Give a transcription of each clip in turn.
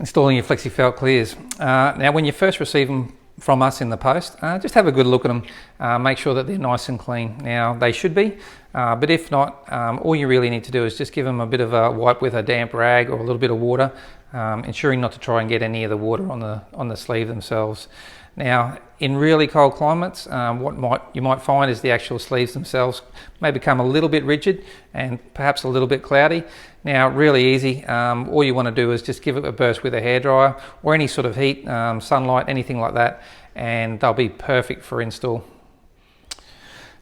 Installing your Flexi-Felt Clears. Now when you first receive them from us in the post, just have a good look at them, make sure that they're nice and clean. Now they should be, but if not, all you really need to do is just give them a bit of a wipe with a damp rag or a little bit of water, ensuring not to try and get any of the water on the sleeve themselves. Now in really cold climates, you might find is the actual sleeves themselves may become a little bit rigid and perhaps a little bit cloudy. Now really easy, all you want to do is just give it a burst with a hairdryer or any sort of heat, sunlight, anything like that, and they'll be perfect for install.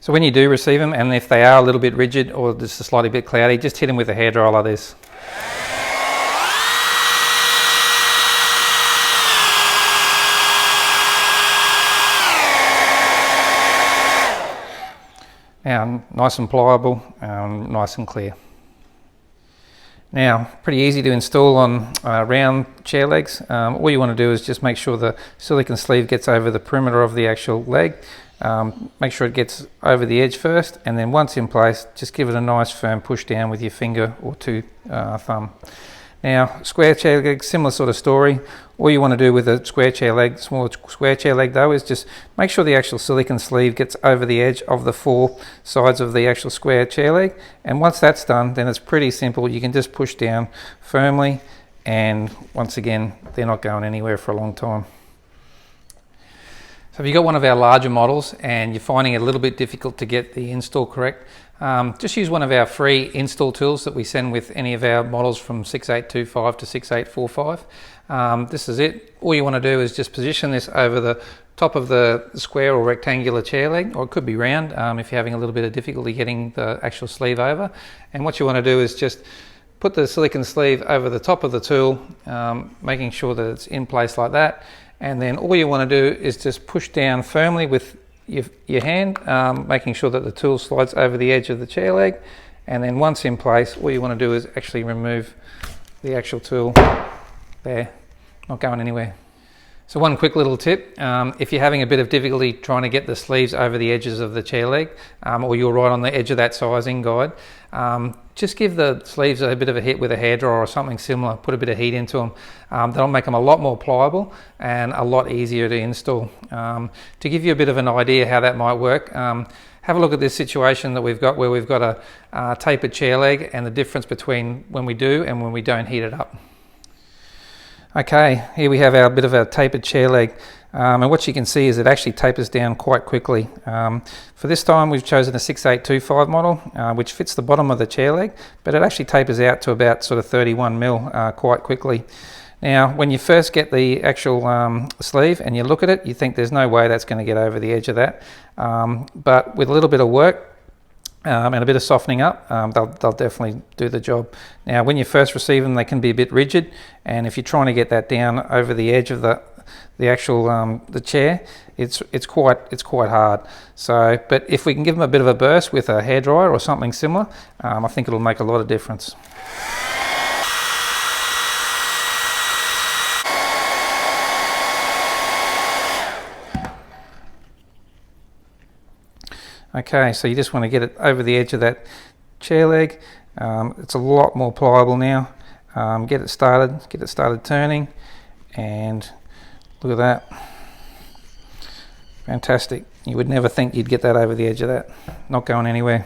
So when you do receive them, and if they are a little bit rigid or just a slightly bit cloudy, just hit them with a hairdryer like this. Now, nice and pliable, nice and clear. Now, pretty easy to install on round chair legs. All you want to do is just make sure the silicone sleeve gets over the perimeter of the actual leg. Make sure it gets over the edge first, and then once in place, just give it a nice firm push down with your finger or thumb. Now, square chair leg, similar sort of story. All you want to do with a square chair leg, smaller square chair leg though, is just make sure the actual silicone sleeve gets over the edge of the four sides of the actual square chair leg. And once that's done, then it's pretty simple. You can just push down firmly, and once again, they're not going anywhere for a long time. So if you've got one of our larger models and you're finding it a little bit difficult to get the install correct, just use one of our free install tools that we send with any of our models from 6825 to 6845. This is it. All you want to do is just position this over the top of the square or rectangular chair leg, or it could be round if you're having a little bit of difficulty getting the actual sleeve over. And what you want to do is just put the silicone sleeve over the top of the tool, making sure that it's in place like that. And then all you want to do is just push down firmly with your hand, making sure that the tool slides over the edge of the chair leg. And then once in place, all you want to do is actually remove the actual tool there, not going anywhere. So one quick little tip, if you're having a bit of difficulty trying to get the sleeves over the edges of the chair leg, or you're right on the edge of that sizing guide, just give the sleeves a bit of a hit with a hairdryer or something similar, put a bit of heat into them. That'll make them a lot more pliable and a lot easier to install. To give you a bit of an idea how that might work, have a look at this situation that we've got where we've got a tapered chair leg and the difference between when we do and when we don't heat it up. Okay, here we have our bit of a tapered chair leg, and what you can see is it actually tapers down quite quickly. For this time we've chosen a 6825 model, which fits the bottom of the chair leg, but it actually tapers out to about sort of 31 mil quite quickly. Now when you first get the actual sleeve and you look at it, you think there's no way that's going to get over the edge of that, but with a little bit of work and a bit of softening up, they'll definitely do the job. Now when you first receive them, they can be a bit rigid, and if you're trying to get that down over the edge of the actual the chair, it's quite hard. So, but if we can give them a bit of a burst with a hairdryer or something similar, I think it'll make a lot of difference. Okay, so you just want to get it over the edge of that chair leg. It's a lot more pliable now. Get it started turning, and look at that. Fantastic. You would never think you'd get that over the edge of that. Not going anywhere.